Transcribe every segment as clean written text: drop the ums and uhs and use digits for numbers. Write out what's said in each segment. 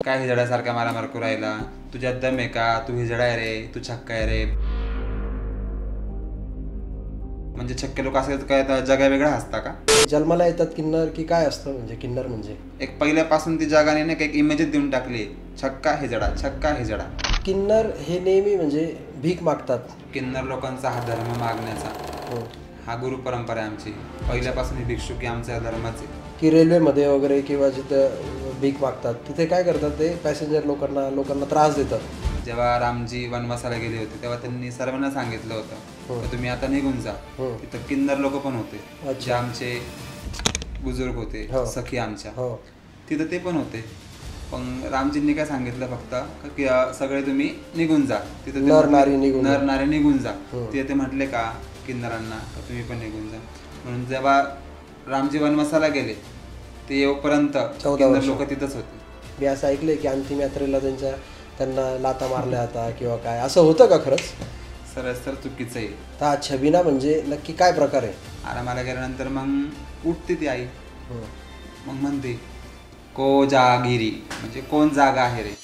काय हिजड्यासारखा मला मारकू राहिला, तुझ्यात दम आहे का, तू हिजडा आहे रे, तू छक्का आहे रे. म्हणजे छक्के लोक असं काय जगा वेगळा असता का? जन्माला येतात किन्नर की काय असतं? म्हणजे किन्नर म्हणजे एक पहिल्यापासून ती जगाने नाही काही इमेजच देऊन टाकली, छक्का हिजडा, छक्का हिजडा. किन्नर हे नेहमी म्हणजे भीक मागतात. किन्नर लोकांचा हा धर्म मागण्याचा, हो. हा गुरु परंपरा आहे आमची. पहिल्यापासून ही भिक्षुकी आमचा धर्मच आहे. की रेल्वेमध्ये वगैरे किंवा जिथं भीक मागतात तिथे काय करतात? ते पॅसेंजर लोकांना त्रास देतात. जेव्हा रामजी वनवासाला गेले होते तेव्हा त्यांनी सर्वांना सांगितलं होतं की तुम्ही आता निघून जा. तिथं किन्नर लोक पण होते, जे आमचे बुजुर्ग होते, सखी आमच्या, तिथं ते पण होते. पण रामजींनी काय सांगितलं फक्त की सगळे तुम्ही निघून जा. तिथं नर नारी निघून जा. तिथे ते म्हटले का किन्नरांना तुम्ही पण निघून जा. म्हणून जेव्हा रामजी वनवासाला गेले ते येऊपर्यंत किन्नर लोक तिथंच होते. मी असं ऐकलंय की अंतिम यात्रेला त्यांना लाथा मारल्या होता किंवा काय, असं होतं का खरंच? सर चुकीचं आहे. तर हा छबिना म्हणजे नक्की काय प्रकार आहे? आरामाला गेल्यानंतर मग उठते ती आई, मग म्हणते को जागिरी, म्हणजे कोण जागा आहे रे.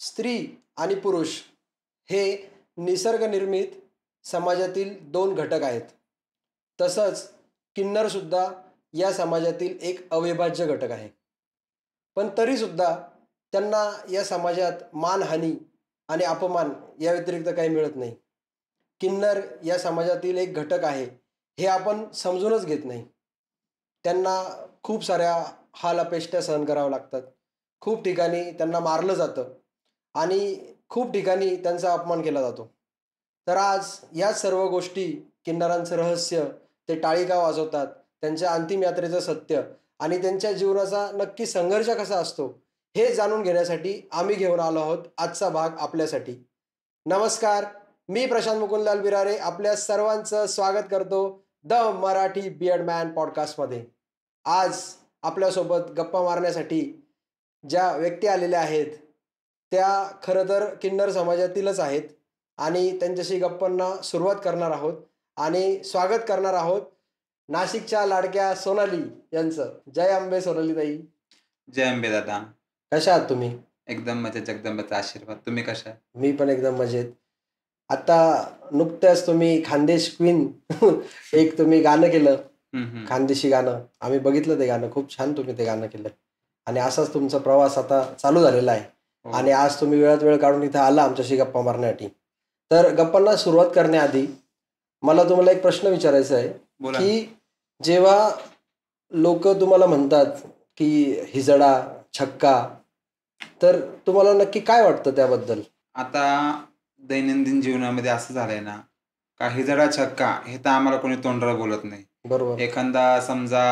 स्त्री आणि पुरुष हे निसर्गनिर्मित समाजातील दोन घटक आहेत. तसंच किन्नरसुद्धा या समाजातील एक अविभाज्य घटक आहे. पण तरीसुद्धा त्यांना या समाजात मानहानी आणि अपमान या व्यतिरिक्त काही मिळत नाही. किन्नर या समाजातील एक घटक आहे हे आपण समजूनच घेत नाही. त्यांना खूप साऱ्या हाल अपेष्टा सहन करावं लागतात. खूप ठिकाणी त्यांना मारलं जातं आणि खूप ठिकाणी त्यांचा अपमान केला जातो. तर आज या सर्व गोष्टी, किन्नरांचं रहस्य, ते टाळी का वाजवतात, त्यांच्या अंतिम यात्रेचं सत्य आणि त्यांच्या जीवनाचा नक्की संघर्ष कसा असतो हे जाणून घेण्यासाठी आम्ही घेऊन आलो आहोत आजचा भाग आपल्यासाठी. नमस्कार, मी प्रशांत मुकुंदलाल बिरारे आपल्या सर्वांचं स्वागत करतो द मराठी बियर्ड मॅन पॉडकास्टमध्ये. आज आपल्यासोबत गप्पा मारण्यासाठी ज्या व्यक्ती आलेल्या आहेत त्या खरं तर किन्नर समाजातीलच आहेत आणि त्यांच्याशी गप्पांना सुरुवात करणार आहोत आणि स्वागत करणार आहोत नाशिकच्या लाडक्या सोनाली यांचं. जय अंबे सोनाली ताई. जय अंबे दादा. कशा आहात तुम्ही? एकदम मजेत, जगदंबाचा आशीर्वाद. तुम्ही कशा आहात? मी पण एकदम मजेत. आता नुकत्याच तुम्ही खानदेश क्वीन एक तुम्ही गाणं केलं, खानदेशी गाणं. आम्ही बघितलं ते गाणं, खूप छान तुम्ही ते गाणं केलं आणि असाच तुमचा प्रवास आता चालू झालेला आहे. आणि आज तुम्ही वेळात वेळ काढून इथे आला आमच्याशी गप्पा मारण्यासाठी. तर गप्पांना सुरुवात करण्याआधी मला तुम्हाला एक प्रश्न विचारायचा आहे की जेव्हा लोक तुम्हाला म्हणतात की हिजडा, छक्का, तर तुम्हाला नक्की काय वाटतं त्याबद्दल? आता दैनंदिन जीवनामध्ये असं झालंय ना का हिजडा छक्का हे तर आम्हाला कोणी तोंडाला बोलत नाही. बरोबर. एखादा समजा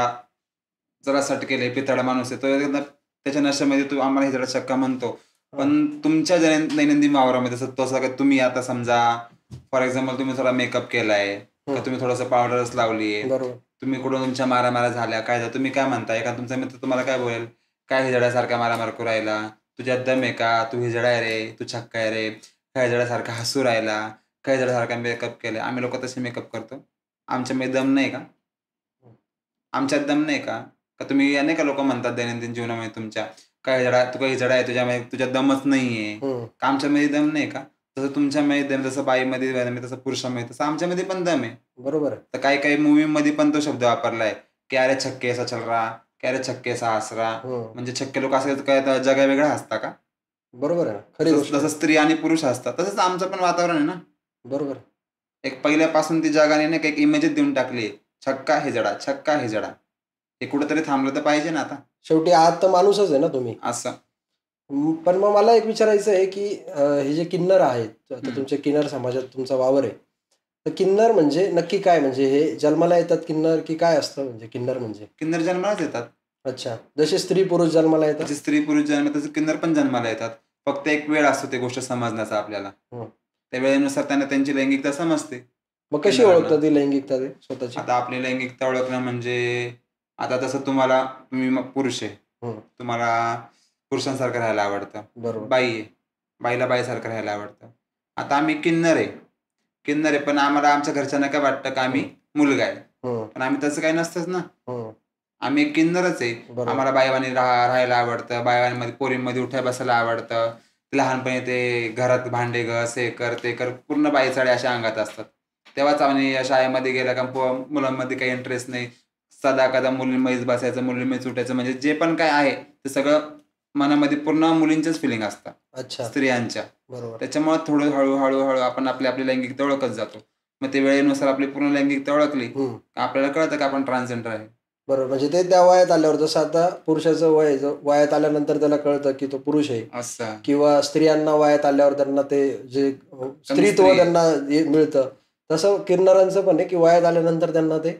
जरा सटकेले पितळा माणूस आहे तो त्याच्या नशेमध्ये तू आम्हाला हिजडा छक्का म्हणतो. पण तुमच्या दैनंदिन वावरामध्ये तसं का तुम्ही आता समजा फॉर एक्झाम्पल तुम्ही थोडा मेकअप केलाय का, तुम्ही थोडंसं पावडरच लावलीये, तुम्ही कुठून तुमच्या मारामारा झाल्या काय झालं, तुम्ही काय म्हणताय का तुमचा मित्र तुम्हाला काय बोलेल, काय हिजड्यासारखा मारा मारकू राहिला, तुझ्यात दम आहे का, तू हिजडा आहे रे, तू छक्का आहे रे, काय हिजड्यासारखा हसू राहिला, काय हिजड्यासारखा मेकअप केलाय. आम्ही लोक तसे मेकअप करतो. आमच्यामध्ये दम नाही का? आमच्यात दम नाही का? तुम्ही नाही का लोक म्हणतात दैनंदिन जीवनामध्ये तुमच्या काय हिजडा, तू काही हिजडा आहे, तुझ्यात दमच नाहीये. आमच्यामध्ये दम नाही का? तसं तुमच्यामध्ये दम, जसं बाईमध्ये तसं पुरुषामध्ये तसं आमच्यामध्ये पण दम आहे. बरोबर. तर काही मूवी मध्ये पण तो शब्द वापरलाय की अरे छक्के असा चल रहा, की अरे छक्के असा हसरा. म्हणजे छक्के लोक असं काय जगा वेगळा हसता का? बरोबर आहे. जसं स्त्री आणि पुरुष असतात तसंच आमचं पण वातावरण आहे ना. बरोबर. एक पहिल्यापासून ती जगाने नाही काही इमेजच देऊन टाकली, छक्का हिजडा, छक्का हिजडा. हे कुठेतरी थांबलं तर पाहिजे ना. आता शेवटी आत तर माणूसच आहे ना तुम्ही असं. पण मग मला एक विचारायचं आहे की हे जे किन्नर आहेत, आता तुमच्या किन्नर समाजात तुमचा वावर आहे, तर किन्नर म्हणजे नक्की काय? म्हणजे हे जन्माला येतात किन्नर की काय असतं? म्हणजे किन्नर जन्मालाच येतात. अच्छा, जसे स्त्री पुरुष जन्माला येतात, स्त्री पुरुष जन्म तसे किन्नर पण जन्माला येतात. फक्त एक वेळ असतो ते गोष्ट समजण्याचा आपल्याला. त्या वेळेनुसार त्यांना त्यांची लैंगिकता समजते. मग कशी ओळखतात ती लैंगिकता स्वतःची? आता आपली लैंगिकता ओळखणं म्हणजे आता तसं तुम्ही पुरुष आहे, तुम्हाला पुरुषांसारखं राहायला आवडतं. बरोबर. बाई आहे, बाईला बाईसारखं राहायला आवडतं. आता आम्ही किन्नर आहे पण आम्हाला आमच्या घरच्यांना काय वाटतं का आम्ही मुलगा आहे, पण आम्ही तसं काही नसतंच ना. आम्ही एक किन्नरच आहे. आम्हाला बायवानी राहायला आवडतं, बायवानीमध्ये पोरींमध्ये उठाय बसायला आवडतं. लहानपणी ते घरात भांडे घस हे कर ते कर पूर्ण बाईचाळे अशा अंगात असतात. तेव्हाच आम्ही शाळेमध्ये गेला का मुलांमध्ये काही इंटरेस्ट नाही. सदा कदा मुलींमध्येच बसायचं, मुलींमध्येच उठायचं, म्हणजे जे पण काय आहे ते सगळं मनामध्ये पूर्ण मुलींचेच फिलिंग असतात, अच्छा, स्त्रियांच्या. बरोबर. त्याच्यामुळे थोडं हळूहळू आपण आपली लैंगिकता ओळखत जातो. मग ते वेळेनुसार आपली पूर्ण लैंगिकता ओळखली आपल्याला कळतं का आपण ट्रान्सजेंडर आहे. बरोबर. म्हणजे ते त्या वयात आल्यावर, जसं आता पुरुषाचं वय वयात आल्यानंतर त्याला कळतं की तो पुरुष आहे, असं किंवा स्त्रियांना वयात आल्यावर त्यांना ते जे स्त्रीत्व स्त्री आहे. त्यांना मिळतं, तसं किन्नरांचं पण आहे की वयात आल्यानंतर त्यांना ते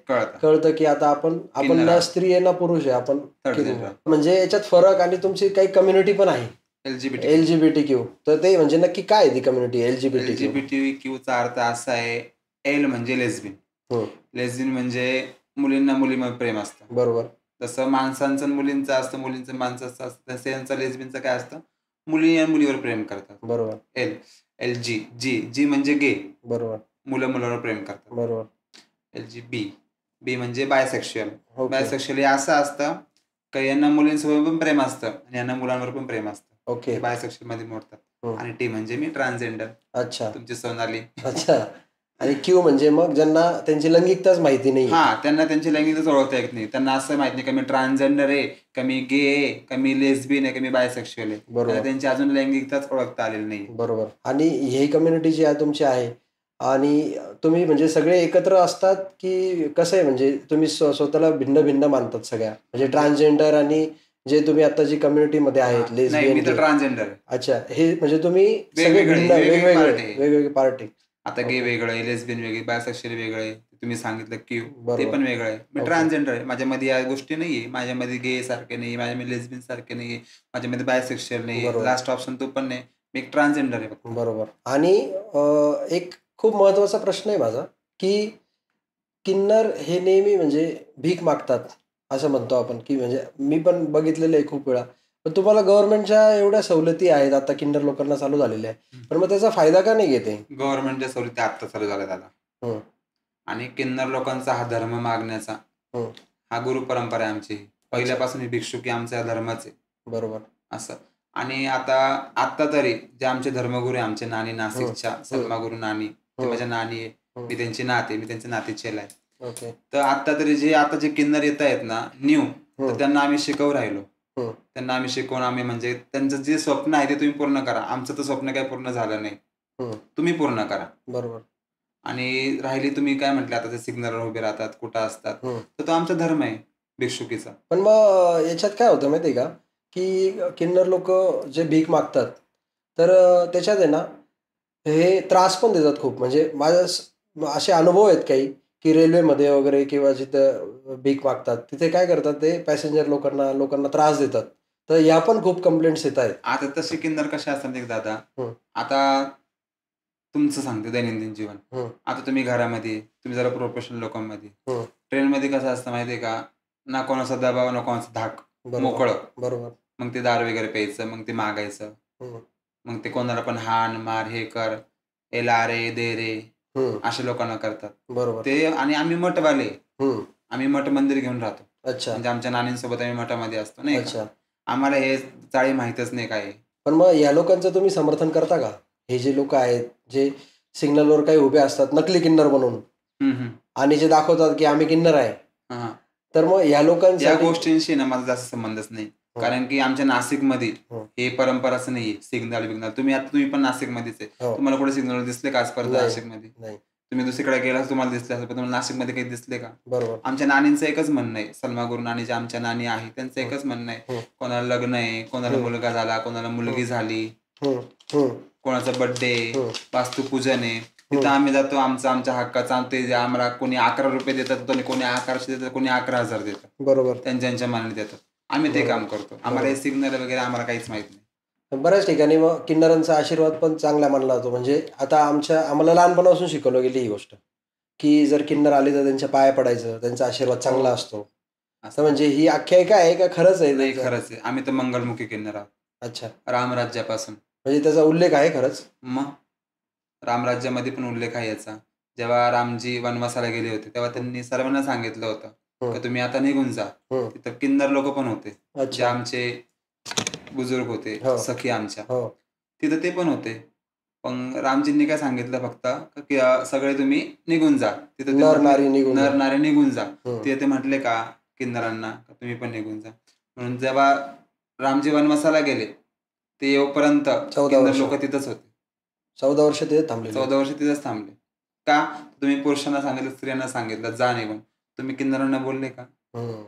कळतं की आता आपण किन्नर ना आहोत. स्त्री आहे ना पुरुष आहे, आपण Third किन्नर. gender. म्हणजे याच्यात फरक, आणि तुमची काही कम्युनिटी पण आहे LGBT तर ते म्हणजे नक्की काय आहे ती कम्युनिटी LGBT? LGBTQचा अर्थ असा आहे, एल म्हणजे लेस्बियन म्हणजे मुलींना मुलीमध्ये प्रेम असतं. बरोबर. जसं माणसांचं आणि मुलींचं असतं, मुलींचं माणसाचं असतं, तसं यांचं लेस्बियनचं काय असतं, मुली आणि मुलीवर प्रेम करतात. बरोबर. जी म्हणजे गे, बरोबर. मुलं मुलावर प्रेम करतात. बरोबर. बी म्हणजे बायसेक्शुअल. बायसेक्शुअल हे असं असतं का यांना मुलींसोबत पण प्रेम असतं आणि यांना मुलांवर पण प्रेम असतं. ओके. बायसेक्शुअल मध्ये मोडतात. आणि टी म्हणजे मी ट्रान्सजेंडर. अच्छा, तुमची सोनाली. अच्छा. आणि क्यू म्हणजे मग ज्यांना त्यांची लैंगिकताच माहिती नाही. त्यांना त्यांची लैंगिकताच ओळखता येत नाही. त्यांना असं माहित नाही का मी ट्रान्सजेंडर आहे, का मी गे आहे, का मी लेस्बियन आहे, का मी बायसेक्शुअल आहे. बरोबर. त्यांची अजून लैंगिकताच ओळखता आलेली नाही. बरोबर. आणि ही कम्युनिटी जी आहे तुमची आहे, आणि तुम्ही म्हणजे सगळे एकत्र असतात की कसं आहे, म्हणजे तुम्ही स्वतःला भिन्न भिन्न मानतात सगळ्या, म्हणजे ट्रान्सजेंडर आणि जे तुम्ही आता जी कम्युनिटीमध्ये आहेत नाही, मी तर ट्रान्सजेंडर आहे. अच्छा, हे म्हणजे तुम्ही सगळे वेगवेगळे पार्टी. आता गे वेगळं आहे, लेस्बियन वेगळी, बायसेक्शुअल वेगळं आहे, तुम्ही सांगितलं क्यू ते पण वेगळं आहे. मी ट्रान्सजेंडर आहे. माझ्यामध्ये या गोष्टी नाहीये. माझ्यामध्ये गे सारखे नाही, माझ्यामध्ये लेस्बियन सारखे नाहीये, माझ्यामध्ये बायसेक्शुअल नाही, लास्ट ऑप्शन तो पण नाही. मी एक ट्रान्सजेंडर आहे फक्त. बरोबर. आणि एक खूप महत्वाचा प्रश्न आहे माझा, की किन्नर हे नेहमी म्हणजे भीक मागतात असं म्हणतो आपण, की म्हणजे मी पण बघितलेलं आहे खूप वेळा. पण तुम्हाला गव्हर्नमेंटच्या एवढ्या सवलती आहेत आता किन्नर लोकांना चालू झालेल्या आहे, पण मग त्याचा फायदा का नाही घेते? गव्हर्नमेंटच्या सवलती आत्ता चालू झाल्या दादा. आणि किन्नर लोकांचा हा धर्म मागण्याचा हा गुरु परंपरा आहे आमची. पहिल्यापासून ही भिक्षुकी आमचा धर्मच आहे. बरोबर. असं. आणि आता तरी जे आमचे धर्मगुरू आहे, आमचे नानी नाशिकच्या सल्मागुरू नानी, ते माझ्या नानी आहे, मी त्यांची नाते, मी त्यांच्या नातीचेला आहे. तर आता जे किन्नर येत आहेत ना न्यू, तर त्यांना आम्ही शिकवू राहिलो. त्यांना आम्ही शिकवून आम्ही म्हणजे त्यांचं जे स्वप्न आहे ते तुम्ही पूर्ण करा. आमचं तर स्वप्न काही पूर्ण झालं नाही, तुम्ही पूर्ण करा. बरोबर. आणि राहिली तुम्ही काय म्हटलं आता ते सिग्नलवर उभे राहतात, कुठं असतात, तर तो आमचा धर्म आहे भिक्षुकीचा. पण मग याच्यात काय होतं माहिती आहे का, की किन्नर लोक जे भीक मागतात, तर त्याच्यात आहे ना हे त्रास पण देतात खूप. म्हणजे माझ्या असे अनुभव आहेत काही, की रेल्वेमध्ये वगैरे किंवा जिथं भीक मागतात तिथे काय करतात, ते पॅसेंजर लोकांना त्रास देतात. तर या पण खूप कंप्लेंट्स येत आहेत. आता तसे किन्नर कसे असतात एक दादा, आता तुमचं सांगते दैनंदिन जीवन. आता तुम्ही घरामध्ये, तुम्ही जरा प्रोफेशनल लोकांमध्ये, ट्रेनमध्ये कसं असतं माहितीये का, ना कोणाचा दबाव ना कोणाचा धाक, मोकळं. बरोबर. मग ते दारू वगैरे प्यायचं, मग ते मागायचं, मग ते कोणाला पण हाण मार हे कर, ए ला रे दे रे, अशा लोकांना करतात. बरोबर. ते आणि आम्ही मठवाले, आम्ही मठ मंदिर घेऊन राहतो. म्हणजे आमच्या नानींसोबत आम्ही मठामध्ये असतो नाही का. आम्हाला हे चाळी माहितच नाही काय. पण मग या लोकांचं तुम्ही समर्थन करता का? हे जे लोक आहेत, जे सिग्नलवर काही उभे असतात नकली किन्नर बनवून, आणि जे दाखवतात की आम्ही किन्नर आहे, तर मग या लोकांच्या गोष्टींशी ना माझा जास्त संबंधच नाही. कारण की आमच्या नाशिकमध्ये हे परंपराच नाहीये सिग्नल बिग्नल. तुम्ही पण नाशिकमध्येच आहे, तुम्हाला कुठे सिग्नल दिसले का आजपर्यंत नाशिकमध्ये? तुम्ही दुसरीकडे गेला तुम्हाला दिसले असेल, पण तुम्हाला नाशिकमध्ये काही दिसले का? बरोबर. आमच्या नानींचं एकच म्हणणं आहे, सल्मागुरू नानी जे आमच्या नानी आहे त्यांचं एकच म्हणणं आहे, कोणाला लग्न आहे, कोणाला मुलगा झाला, कोणाला मुलगी झाली, कोणाचा बर्थडे, वास्तुपूजन आहे, तिथं आम्ही जातो, आमच्या हक्काचा ते आम्हाला कोणी 11 रुपये देतात, कोणी 1100 देतात, कोणी 11,000 देतात. बरोबर. त्यांच्या मनाने देतात. आम्ही ते काम करतो. आम्हाला हे सिग्नल वगैरे आम्हाला काहीच माहित नाही. बऱ्याच ठिकाणी मग किन्नरांचा आशीर्वाद पण चांगला मानला जातो. म्हणजे आता आम्हाला लहानपणापासून शिकवलं गेली ही गोष्ट, की जर किन्नर आले तर त्यांच्या पाया पडायचं, त्यांचा आशीर्वाद चांगला असतो. असं म्हणजे ही आख्यायिका आहे का खरंच आहे? नाही, खरंच आहे. आम्ही तर मंगलमुखी किन्नर आहोत. अच्छा. रामराज्यापासून म्हणजे त्याचा उल्लेख आहे खरंच. मग रामराज्यामध्ये पण उल्लेख आहे याचा. जेव्हा रामजी वनवासाला गेले होते तेव्हा त्यांनी सर्वांना सांगितलं होतं की तुम्ही आता निघून जा. तिथं किन्नर लोक पण होते, जे अच्छा. आमचे बुजुर्ग होते, हो. सखी आमच्या, हो. तिथं ते पण होते. पण रामजींनी काय सांगितलं फक्त की सगळे तुम्ही निघून जा. तिथं ते नर म्हटले नारी निघून जा. नर नारी निघून जा. हम्म. ते म्हटले का किन्नरांना का तुम्ही पण निघून जा. म्हणून जेव्हा रामजी वनवासाला गेले ते येऊपर्यंत 14 किन्नर वर्ष. लोक तिथंच होते. 14 वर्ष ते थांबलेले. 14 वर्ष तिथंच थांबले. का? तुम्ही पुरुषांना सांगितलं, स्त्रियांना सांगितलं जा निघून. तुम्ही किन्नरांना बोलले का? हम्म.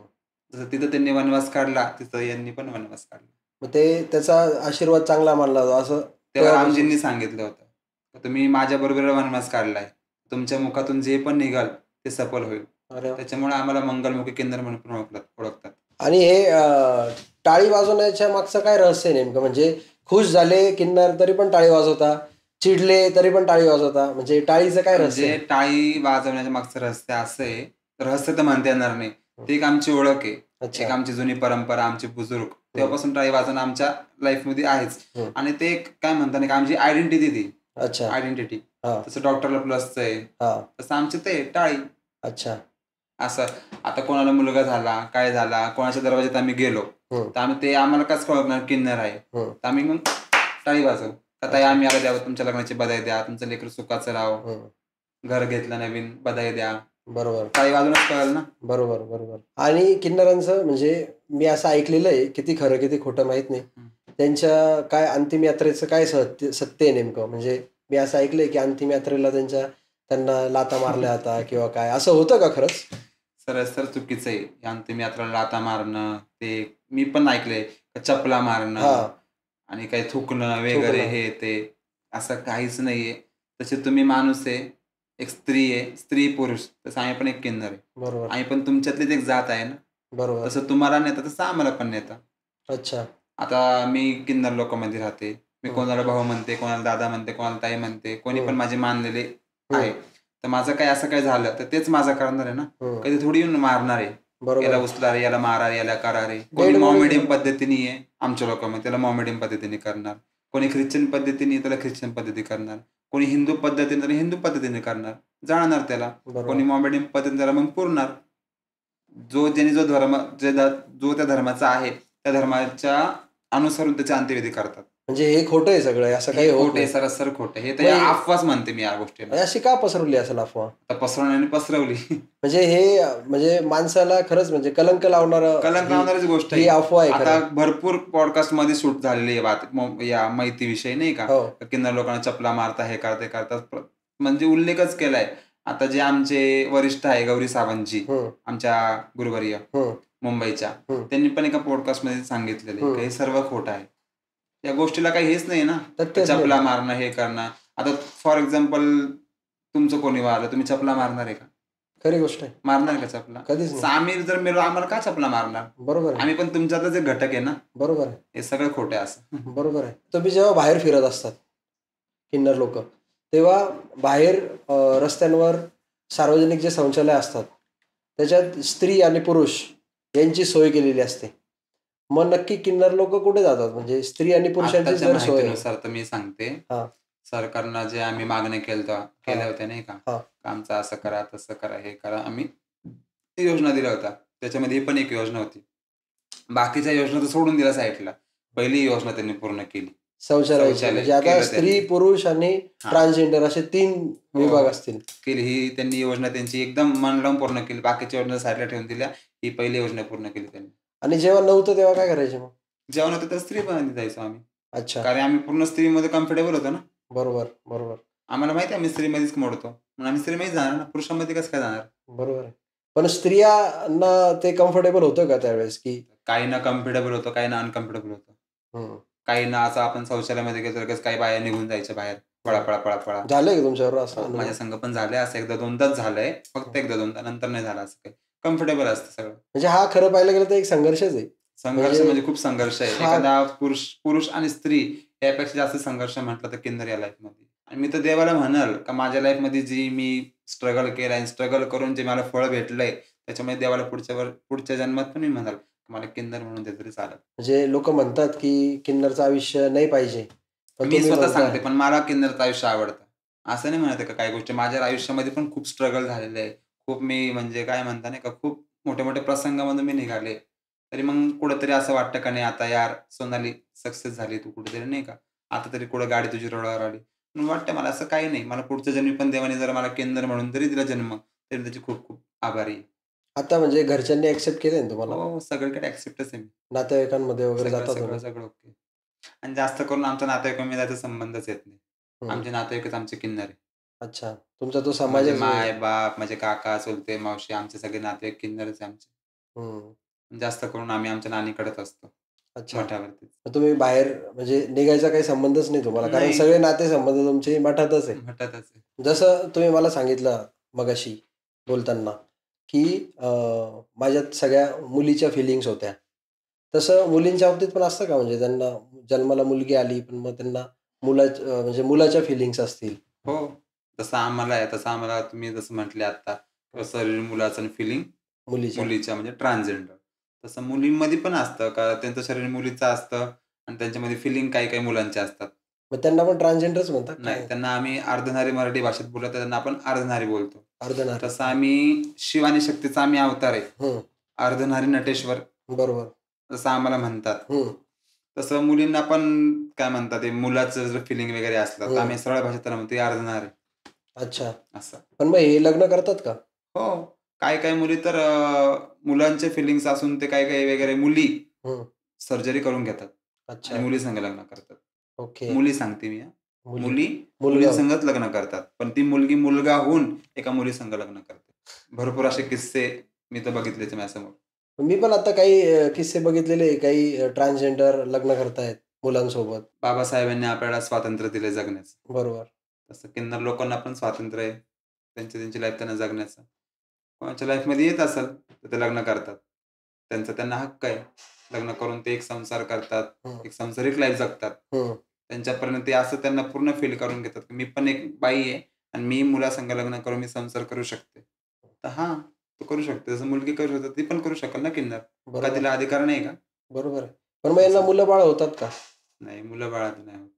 जसं तिथं त्यांनी वनवास काढला तिथं यांनी पण वनवास काढला. मग ते त्याचा आशीर्वाद चांगला मानला जातो असं तेव्हा तेव्हापासून. रामजींनी सांगितलं होतं का तुम्ही माझ्या बरोबर वनवास काढलाय, तुमच्या मुखातून जे पण निघाल ते सफल होईल. अरे वा. त्याच्यामुळे आम्हाला मंगलमुखी किन्नर म्हणून पण ओळखतात. आणि हे टाळी वाजवण्याच्या मागचं काय रहस्य आहे नेमकं? म्हणजे खुश झाले किन्नर तरी पण टाळी वाजवता, चिडले तरी पण टाळी वाजवता, म्हणजे टाळीचं काय रहस्य म्हणजे आहे? टाळी वाजवण्याच्या मागचं रहस्य असं आहे, रहस्य तर म्हणता येणार नाही, ते एक आमची ओळख आहे, अच्छा. एक आमची जुनी परंपरा, आमचे बुजुर्ग तेव्हापासून टाळी वाजवणं आमच्या लाईफमध्ये आहेच. आणि ते एक काय म्हणतात नाही का आमची आयडेंटिटी ती. अच्छा. आयडेंटिटी. हा. तसं डॉक्टरला प्लसचं आहे, हा. तसं आमचं ते टाळी. अच्छा. असं आता कोणाला मुलगा झाला, काय झाला, कोणाच्या दरवाज्यात आम्ही गेलो तर आम्ही ते आम्हाला कसं कळणार किन्नर आहे, तर आम्ही मग टाळी वाजवू. का ताई आम्ही आला द्यावं, तुमच्या लग्नाची बधाई द्या, तुमचं लेकरं सुखाचं राहावं, घर घेतलं नवीन, बधाई द्या. बरोबर. टाळी वाजवूनच कळेल ना. बरोबर बरोबर. आणि किन्नरांचं म्हणजे मी असं ऐकलेलं आहे, किती खरं किती खोटं माहित नाही, त्यांच्या काय अंतिम यात्रेचं काय सत्य आहे नेमकं? म्हणजे मी असं ऐकलंय की अंतिम यात्रेला त्यांना लाथा मारल्या होता किंवा काय, असं होतं का खरंच? सर चुकीचं आहे. या अंतिम यात्रेला लाथा मारणं, ते मी पण ऐकलंय, चपला मारणं आणि काही थुकणं वगैरे हे ते असं काहीच नाहीये. तसे तुम्ही माणूस आहे, एक स्त्री आहे, स्त्री पुरुष, तसं आम्ही पण एक किन्नर आहे. बरोबर. आम्ही पण तुमच्यातलीच एक जात आहे ना. बरोबर. तसं तुम्हाला नेतं तसं आम्हाला पण नेतं. अच्छा. आता मी किन्नर लोकांमध्ये राहते, मी कोणाला भाऊ म्हणते, कोणाला दादा म्हणते, कोणाला ताई म्हणते, कोणी पण माझे मानलेले आहे. तर माझं काय असं काय झालं तर तेच माझं करणार आहे ना. कधी थोडी येऊन मारणार आहे, याला उचला रे, याला मारा रे, याला करा रे. कोणी मॉमेडियम पद्धतीने आहे आमच्या लोकांमध्ये, त्याला मॉमेडियम पद्धतीने करणार. कोणी ख्रिश्चन पद्धतीने त्याला ख्रिश्चन पद्धती करणार. कोणी हिंदू पद्धतीने त्याला हिंदू पद्धतीने करणार, जाळणार त्याला. कोणी मॉमेडियम पद्धतीने त्याला मग पुरणार. ज्याने जो धर्म जो त्या धर्माचा आहे त्या धर्माच्या अनुसरून त्याचे अंत्यविधी करतात. म्हणजे हे खोटं आहे सगळं, असं काही होत खोटे, सरासर खोटे. हे तर अफवाच म्हणते मी या गोष्टीला. अशी का पसरवली असेल अफवा? आता पसरवण्याने पसरवली. म्हणजे हे म्हणजे माणसाला खरंच म्हणजे कलंक लावणारीच गोष्ट ही अफवा आहे. आता भरपूर पॉडकास्ट मध्ये शूट झालेली आहे बात या माहिती विषयी नाही का, किन्नर लोकांना चपला मारता, हे करतात, म्हणजे उल्लेखच केलाय. आता जे आमचे वरिष्ठ आहे गौरी सावंतजी, आमच्या गुरुवर्य मुंबईच्या, त्यांनी पण एका पॉडकास्ट मध्ये सांगितलेलं हे सर्व खोटं आहे. या गोष्टीला काही हेच नाही ना, चपला मारणं हे करणं. आता फॉर एक्झाम्पल तुमचं कोणी वारलं, तुम्ही चपला मारणार आहे का? खरी गोष्ट आहे. मारणार का चपला? कधीच. आम्ही जर मेलो आम्हाला का चपला मारणार? बरोबर. आम्ही पण तुमच्यातच एक घटक आहे ना. बरोबर आहे. हे सगळं खोटं आहे असं. बरोबर आहे. तुम्ही जेव्हा बाहेर फिरत असतात किन्नर लोक, तेव्हा बाहेर रस्त्यांवर सार्वजनिक जे शौचालय असतात त्याच्यात स्त्री आणि पुरुष यांची सोय केलेली असते. मग नक्की किन्नर लोक कुठे जातात? म्हणजे स्त्री आणि पुरुषांची सोय माहितीनुसार तर मी सांगते, सरकारनं जे आम्ही मागण्या केल्या होत्या नाही का, आमचं असं करा, तसं करा, हे करा, आम्ही योजना दिल्या होत्या. त्याच्यामध्ये ही पण एक योजना होती. बाकीच्या योजना तर सोडून दिल्या साईडला. पहिली योजना त्यांनी पूर्ण केली, शौचालय. म्हणजे आता स्त्री, पुरुष आणि ट्रान्सजेंडर असे 3 विभाग असतील. केली ही त्यांनी योजना, त्यांची एकदम मन लावून पूर्ण केली. बाकीच्या योजना साईडला ठेवून दिल्या, ही पहिली योजना पूर्ण केली त्यांनी. आणि जेव्हा नव्हतं तेव्हा काय करायचे? मग जेव्हा नव्हतं तर स्त्री पण जायचो आम्ही. अच्छा. कारण आम्ही पूर्ण स्त्रीमध्ये कम्फर्टेबल होतो ना. बरोबर बरोबर. आम्हाला माहिती आहे आम्ही स्त्रीमध्येच मोडतो, म्हणून आम्ही स्त्रीमध्येच जाणार ना, पुरुषांमध्ये कसं काय जाणार? बरोबर आहे. पण स्त्रियांना ते कम्फर्टेबल होतं का त्यावेळेस? की काही ना कम्फर्टेबल होतं, काही ना अनकम्फर्टेबल होतं. काही ना असं आपण शौचालयामध्ये गेलो लगेच काही बाया निघून जायच्या बाहेर, पळा. झालंय का तुमच्यावर असं? माझ्या संघ पण झालंय असं, एकदा दोनदाच झालंय, फक्त एकदा दोनदा, नंतर नाही झालं असं काही. कम्फर्टेबल असतं सगळं. म्हणजे हा खरं पाहायला गेलं तर एक संघर्षच आहे. संघर्ष म्हणजे खूप संघर्ष आहे. एखादा पुरुष आणि स्त्री यापेक्षा जास्त संघर्ष म्हटलं तर किन्नर या लाईफमध्ये. आणि मी तर देवाला म्हणाल का माझ्या लाईफमध्ये जी मी स्ट्रगल केलाय, स्ट्रगल करून जे मला फळ भेटलंय, त्याच्यामध्ये देवाला पुढच्या जन्मात पण मी म्हणाल मला किन्नर म्हणून ते तरी चालेल. म्हणजे लोक म्हणतात की किन्नरचं आयुष्य नाही पाहिजे, पण मी तुम्ही स्वतः म्हणताय सांगते, पण मला किन्नरचं आयुष्य आवडतं. असं नाही म्हणत आहे का काही गोष्टी माझ्या आयुष्यामध्ये पण खूप स्ट्रगल झालेलं आहे. खूप मी म्हणजे काय म्हणता नाही का, खूप मोठ्या-मोठ्या प्रसंगामधून मी निघाले. तरी मग कुठेतरी असं वाटतं का नाही आता यार सोनाली सक्सेस झाली तू कुठेतरी नाही का. आता तरी कुठं गाडी तुझी रुळावर आली. म्हणून वाटतं मला असं काही नाही. मला पुढच्या जन्मी पण देवाने जर मला किन्नर म्हणून जरी दिला जन्म, तरी त्याची खूप-खूप आभारी आहे. आता म्हणजे घरच्यांनी ऍक्सेप्ट केले ना तुम्हाला? हो, सगळीकडे ॲक्सेप्टच आहे मी. नातेवाईकांमध्ये वगैरे सगळं, जाता सगळं, तुम्ही? सगळं ओके. आणि जास्त करून आमच्या नातेवाईकांमध्ये त्याचा संबंधच येत नाही. हं. आमचे नातेवाईकच आमचे किन्नर आहे. अच्छा. तुमचा तो माझे समाजच माय-बाप, माझे काका, चुलते, मावशी आमचे सगळे नातेवाईक किन्नरच आहे आमचे. हं. जास्त करून आम्ही आमच्या नानीकडेच असतो, अच्छा. मठावरतीच. मग तुम्ही बाहेर म्हणजे निघायचा काही संबंधच नाही तुम्हाला, कारण नाही, सगळे नातेसंबंध तुमचे मठातच आहे. मठातच आहे. जसं तुम्ही मला सांगितलं मगाशी बोलताना, की माझ्यात सगळ्या मुलीच्या फिलिंग्स होत्या. तसं मुलींच्या बाबतीत पण असतं का? म्हणजे त्यांना जन्माला मुलगी आली, पण मग त्यांना म्हणजे मुलाच्या फिलिंग्स असतील? हो, जसं आम्हाला आहे, तसं आम्हाला तुम्ही जसं म्हटले आत्ता, हं. शरीर मुलाचं आणि फिलिंग मुलीच्या. मुलीच्या म्हणजे ट्रान्सजेंडर. तसं मुलींमध्ये पण असतं का त्यांचं शरीर मुलीचं असतं आणि त्यांच्यामध्ये फिलिंग काही-काही मुलांचे असतात. मग त्यांना पण ट्रान्सजेंडरच म्हणतात नाही, काय? त्यांना आम्ही अर्धनारी मराठी भाषेत बोलतो, त्यांना आपण अर्धनारी बोलतो. अर्धनारी. तसं आम्ही शिव आणि शक्तीचा आम्ही अवतार आहे. हं. अर्धनारी नटेश्वर बरोबर. जसं आम्हाला म्हणतात. हं. तसं मुलींना पण काय म्हणतात ते मुलाचं जर फिलिंग वगैरे असलं, तर हं. आम्ही सरळ भाषेत त्याला म्हणतो अर्धनारी अच्छा. असं. पण मग हे लग्न करतात का? हो. काही-काही मुली तर मुलांचे फिलिंग्स असून ते काही-काही वगैरे मुली हं. सर्जरी करून घेतात आणि अच्छा. मुलीसंग लग्न करतात. ओके. मुली सांगते मी हां. मुली. मुली मुलगा होता. मुलींसंगच लग्न करतात. पण ती मुलगी मुलगा होऊन एका मुलीसंग लग्न करते. भरपूर असे किस्से मी तर बघितलेच आहे माझ्यासमोर. मी पण आता काही किस्से बघितलेले आहे. काही ट्रान्सजेंडर लग्न करतायत मुलांसोबत. बाबासाहेबांनी आपल्याला स्वातंत्र्य दिले जगण्याचं. बरोबर. तसं किन्नर लोकांना पण स्वातंत्र्य आहे. त्यांची लाईफ त्यांना जगण्याचं. कोणाच्या लाईफमध्ये येत असेल, तर ते लग्न करतात. त्यांना हक्क आहे. लग्न करून ते एक संसार करतात. हं. एक सांसारिक लाईफ जगतात. हं. त्यांच्यापर्यंत ते असं त्यांना पूर्ण फील करून घेतात, की मी पण एक बाई आहे आणि मी मुलासंग लग्न करून मी संसार करू शकते. तर हां, तू करू शकते. जसं मुलगी करू शकते, ती पण करू शकेल ना किन्नर. का बरोबर. तिला अधिकार नाही का? बरोबर आहे. पण मग यांना असं. मुलं-बाळ होतात का? नाही, मुलं-बाळाचं नाही होत.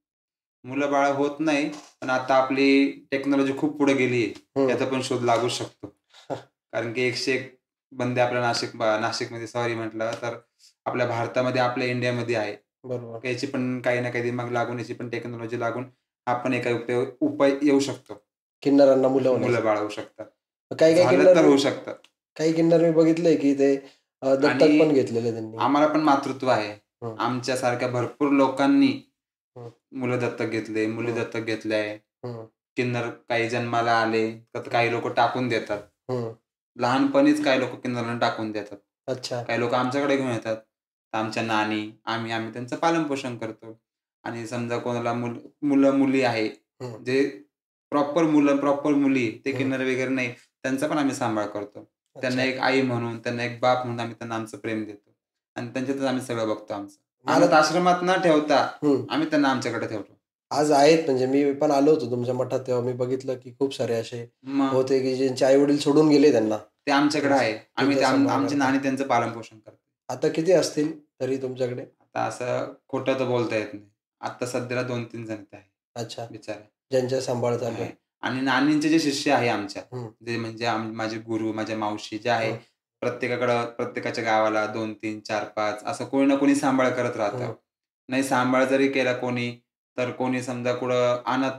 मुलं-बाळ होत नाही, पण आता आपली टेक्नॉलॉजी खूप पुढे गेली आहे. हं. याचा पण शोध लागू शकतो. कारण की 101 बंदे आपल्या नाशिकमध्ये सॉरी म्हटलं तर आपल्या भारतामध्ये, आपल्या इंडियामध्ये आहे. बरोबर. याची पण काही ना काही दिमाग लागून, याची पण टेक्नॉलॉजी लागून आपण एका उपाय येऊ शकतो. किन्नरांना मुलं मुलं होण्यासाठी. बाळ होऊ शकतात. काही-काही झालं किन्नर तर मी होऊ शकतं. काही किन्नर मी बघितलंय, की ते दत्तक पण आणि घेतलेलं त्यांनी. आम्हाला पण मातृत्व आहे. हं. आमच्यासारख्या भरपूर लोकांनी हं. मुलं दत्तक घेतले, मुली हं. दत्तक घेतल्या. हं. किन्नर काही जन्माला आले, तर हं. काही लोकं टाकून देतात. हं. लहानपणीच काही लोकं किन्नरांना टाकून देतात. अच्छा. काही लोकं आमच्याकडे घेऊन येतात. तर आमच्या नानी, आम्ही त्यांचं पालनपोषण करतो. आणि समजा कोणाला मुलं-मुली आहे, हं. जे प्रॉपर मुलं, प्रॉपर मुली, ते हं. किन्नर वगैरे नाही, त्यांचा पण आम्ही सांभाळ करतो. त्यांना अच्छा. एक आई म्हणून, त्यांना एक बाप म्हणून आम्ही त्यांना आमचं प्रेम देतो. आणि त्यांच्यातच आम्ही सगळं बघतो आमचं. मला अनाथ आश्रमात न ठेवता, हं. आम्ही त्यांना आमच्याकडे ठेवतो. आज आहेत म्हणजे मी पण आलो होतो तुमच्या मठात तेव्हा मी बघितलं, की खूप सारे असे मग होते, की ज्यांचे आई-वडील सोडून गेले त्यांना. ते आमच्याकडे त्यांचं आहे. आम्ही त्यांचा सांभाळ आमची करतात. नानी त्यांचं पालनपोषण करते. आता किती असतील तरी तुमच्याकडे? आता असं खोटं तर बोलता येत नाही. आता सध्याला 2-3 जण ते आहे अच्छा. बिचारे. ज्यांचा सांभाळ चालू आहे. आहे. आणि नानींचे जे शिष्य आहे आमच्या, हं. जे म्हणजे माझे गुरु, माझ्या मावशी जे आहे, हं. प्रत्येकाच्या गावाला 2, 3, 4, 5 असं कोणी ना कोणी सांभाळ करत राहतं. हं. नाही सांभाळ जरी केला कोणी, तर कोणी समजा कुठं अनाथ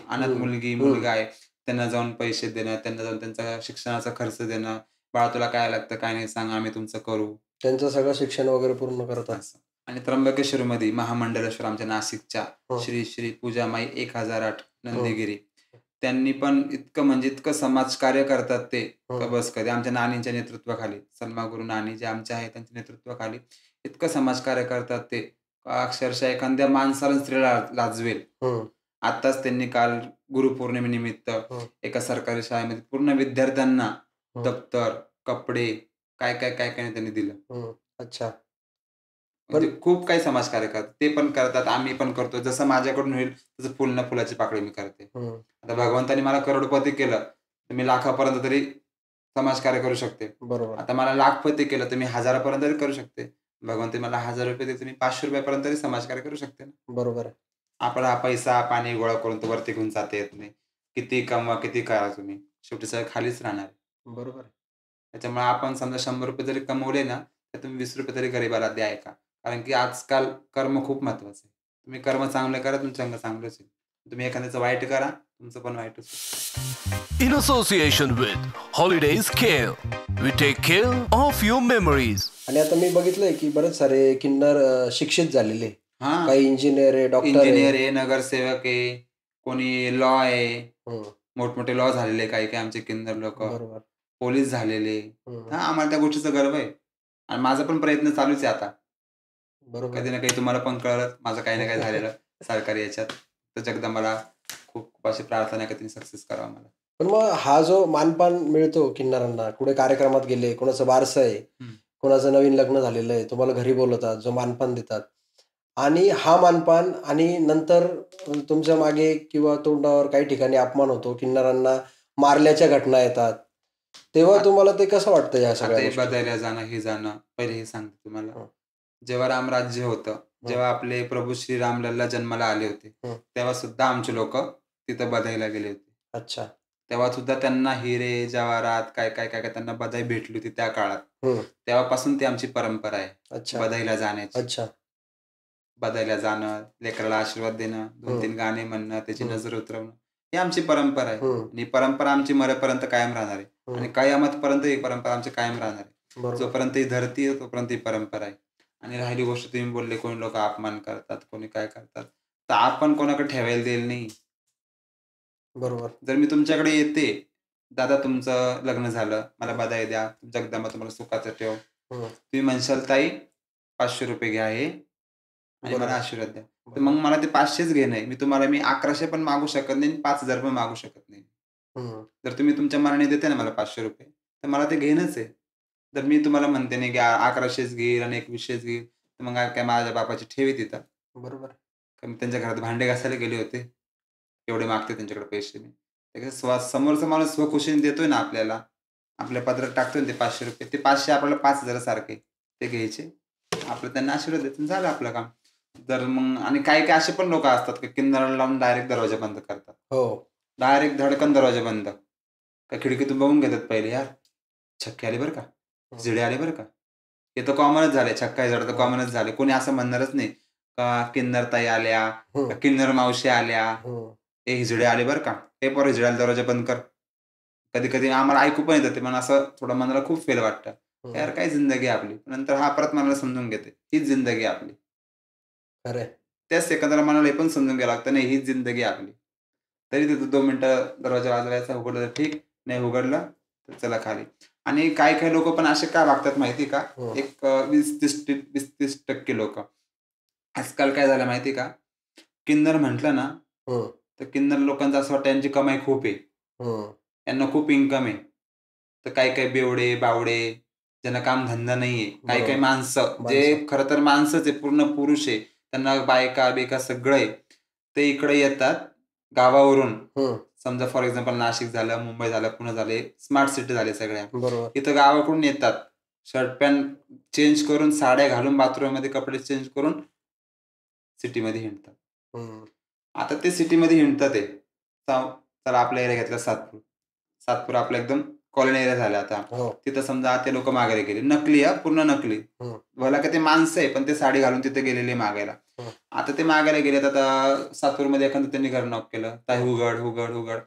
अनाथ हं. मुलगी, हं. मुलगा आहे, त्यांना जाऊन पैसे देणं, त्यांना जाऊन त्यांचा शिक्षणाचा खर्च देणं. "बाळा तुला काय लागतं, काय नाही सांग, आम्ही तुमचं करू." त्यांचं सगळं शिक्षण वगैरे पूर्ण करतात. असं. आणि त्र्यंबकेश्वरमध्ये महामंडलेश्वर आमच्या नाशिकच्या हं. श्री श्री पूजामाई 1008 हं. नंदीगिरी. त्यांनी पण इतकं म्हणजे इतकं समाजकार्य करतात ते, का हं. बस कधी. आमच्या नानींच्या नेतृत्वाखाली, सलमा गुरु नानी जे आमच्या आहेत त्यांच्या नेतृत्वाखाली इतकं समाजकार्य करतात ते, का अक्षरशः एखाद्या माणसाला स्त्रीला लाजवेल. हं. आत्ताच त्यांनी काल गुरुपौर्णिमेनिमित्त हं. एका सरकारी शाळेमध्ये पूर्ण विद्यार्थ्यांना हं. दप्तर, कपडे काय नाही त्यांनी दिलं. हं. अच्छा. म्हणजे पण खूप काही समाजकार्य करतात. ते पण करतात, आम्ही पण करतो. जसं माझ्याकडून होईल तसं फुल ना फुलाची पाकळी मी करते. हं. आता भगवंताने मला करोडपती केलं, तर मी लाखापर्यंत तरी समाजकार्य करू शकते. बरोबर. आता मला लाखपती केलं, तर मी हजारापर्यंत तरी करू शकते. भगवंताने मला ₹1000 दिले, तर मी ₹500 पर्यंत तरी समाजकार्य करू शकते ना. बरोबर आहे. आपला हा पैसा पाणी गोळा करून तो वरती घेऊन जाता येत नाही. किती कमवा किती करा तुम्ही, शेवटी सगळं खालीच राहणार आहे. बरोबर आहे. त्याच्यामुळे आपण समजा ₹100 जरी कमवले ना, तर तुम्ही ₹20 तरी गरिबाला द्या एका. कारण की आजकाल कर्म खूप महत्वाचं आहे. तुम्ही कर्म चांगले करा, तुमचं अंग चांगलंच होईल. तुम्ही एखाद्याचं वाईट करा, तुमचं पण वाईटच होईल. In association with Holidays Care, we take care of your memories. आणि आता मी बघितलंय की बरेच सारे किन्नर शिक्षित झालेले, हां. काही इंजिनियर आहे, डॉक्टर इंजिनियर आहे. आहे, नगरसेवक आहे, कोणी लॉ आहे. हं, मोठमोठे लॉ झालेले काही-काही आमचे किन्नर लोकं. बरोबर. पोलीस झालेले. हं, हां, आम्हाला त्या गोष्टीचा गर्व आहे. आणि माझा पण प्रयत्न चालूच आहे आता. बरोबर. कधी ना काही तुम्हाला पण कळलं माझं काही ना काही झालेलं सरकारी याच्यात. तर जगदंबाला खूप खूप अशी प्रार्थना आहे की तिने सक्सेस करावं मला. पण मग हा जो मानपान मिळतो किन्नरांना, कुठे कार्यक्रमात गेले, कोणाचं बारसं आहे, हं. कोणाचं नवीन लग्न झालेलं आहे, तुम्हाला घरी बोलवतात, जो मानपान देतात आणि हा मानपान आणि नंतर तुमच्या मागे किंवा तोंडावर काही ठिकाणी अपमान होतो, किन्नरांना मारल्याच्या घटना येतात, तेव्हा आ- तुम्हाला ते कसं वाटतं या आता सगळ्या हे गोष्टी? बदायला जाणं, हे जाणं. पहिले हे सांगतो तुम्हाला. हं, जेव्हा रामराज्य होतं, हं, जेव्हा आपले प्रभू श्रीरामलल्ला जन्माला आले होते, हं. तेव्हा सुद्धा आमचे लोकं तिथं बधाईला गेले होते. अच्छा. तेव्हा सुद्धा त्यांना हिरे, जवाहरात काय त्यांना बधाई भेटली होती त्या काळात. हं, तेव्हापासून ती आमची परंपरा आहे, अच्छा, बधाईला जाण्याची. अच्छा. बधाईला जाणं, लेकराला आशीर्वाद देणं, 2-3 हं, गाणे म्हणणं, त्याची हं, नजर उतरवणं, ही आमची परंपरा आहे. हं, आणि ही परंपरा आमची मरेपर्यंत कायम राहणार आहे. आणि हं. कयामतपर्यंत ही परंपरा आमची कायम राहणार आहे. बरोबर. जोपर्यंत ही धरती आहे, तोपर्यंत ही परंपरा आहे. आणि राहिली गोष्ट तुम्ही बोलले, कोणी लोकं अपमान करतात, कोणी काय करतात. तर आपण कोणाकडे ठेवायला देईल नाही. बरोबर. जर मी तुमच्याकडे येते, "दादा तुमचं लग्न झालं, मला बधाई द्या. जगदंबा तुम्हाला सुखाचं ठेव." हं, तुम्ही म्हणशाल, "ताई ₹500 घ्या हे आणि मला बरोबर, आशीर्वाद द्या." तर बरोबर. मग मला ते 500च घेणं आहे. मी 1100 पण मागू शकत नाही आणि 5000 पण मागू शकत नाही. हं, जर तुम्ही तुमच्या मनाने देते ना मला ₹500 तर मला ते घेणंच आहे. जर मी तुम्हाला म्हणते नाही की 1100च घेईल आणि 2100च घेईल, तर मग काय माझ्या बापाची ठेव आहे तिथं. बरोबर. का मी त्यांच्या घरात भांडे घासायला गेले होते. एवढे मागते त्यांच्याकडे पैसे मी. ते कसं समोरचा माणूस स्वखुशीने देतोय ना आपल्याला, आपल्या पदरात टाकतोय ना ते ₹500 ते 500 आपल्याला 5000 सारखे. ते घ्यायचे. आपलं त्यांना आशीर्वाद द्यायचा आणि झालं आपलं काम. तर मग आणि काही-काही असे पण लोकं असतात की किन्नराला लावून डायरेक्ट दरवाजा बंद करतात. हो. डायरेक्ट धडकन दरवाजा बंद. का खिडकीतून बघून घेतात पहिले, "यार, छक्के आले बरं का, हं, झिडे आले बरं का." हे तर कॉमनच झाले. छक्का झड तर हं, कॉमनच झाले. कोणी असं म्हणणारच नाही का किन्नर ताई आल्या, का हं, किन्नर मावशी आल्या. हं, "ए हिजडे आले बरं का. ए पोरं हिजड्याला दरवाजा बंद कर." कधी-कधी आम्हाला ऐकू पण येतं ते, पण असं थोडं मनाला खूप फेल वाटतं. हं. यार काय जिंदगी आहे आपली. नंतर हा परत मनाला समजून घेते. हीच जिंदगी आहे आपली. खरं आहे. त्याच सेकंदाला मनाला हे पण समजून घ्यावं लागतं, नाही हीच जिंदगी आहे आपली. तरी तिथं 2 मिनिटं दरवाजा वाजवायचा, उघडलं तर ठीक, नाही उघडलं तर चला खाली. आणि काही-काही लोकं पण असे का वागतात माहिती आहे का? हं, एक 20-30% लोकं. आजकाल काय झालं माहिती आहे का? किन्नर म्हटलं ना, हं, तर किन्नर लोकांचं असं वाटतं यांची कमाई खूप आहे. हं. यांना खूप इन्कम आहे. तर काही-काही बेवडे, बावडे, ज्यांना कामधंदा नाहीये. काही-काही बरोबर. माणसं, माणसं. जे खरं तर माणसंच आहे, पूर्ण पुरुष आहे. त्यांना बायका-बियका सगळं आहे. ते इकडे येतात गावावरून. हं, समजा फॉर एक्झाम्पल नाशिक झालं, मुंबई झालं, पुणे झाले, स्मार्ट सिटी झाले सगळ्या. बरोबर. इथं गावाकडून येतात. शर्ट पॅन्ट चेंज करून, साड्या घालून, बाथरूममध्ये कपडे चेंज करून सिटीमध्ये हिंडतात. हं, आता ते सिटीमध्ये हिंडतात आहे. चला आपला एरिया घेतला सातपूर. सातपूर आपला एकदम कॉलनी एरिया झाला आता. हो. तिथं समजा ते लोकं मागायला गेले. नकली हां, पूर्ण नकली. हं, भला का ते माणसं आहे, पण ते साडी घालून तिथे गेलेले मागायला. हं, आता ते मागायला गेलेत. आता सातपूरमध्ये एखादं त्यांनी घर नॉक केलं. "ताई हं. उघड, उघड, उघड."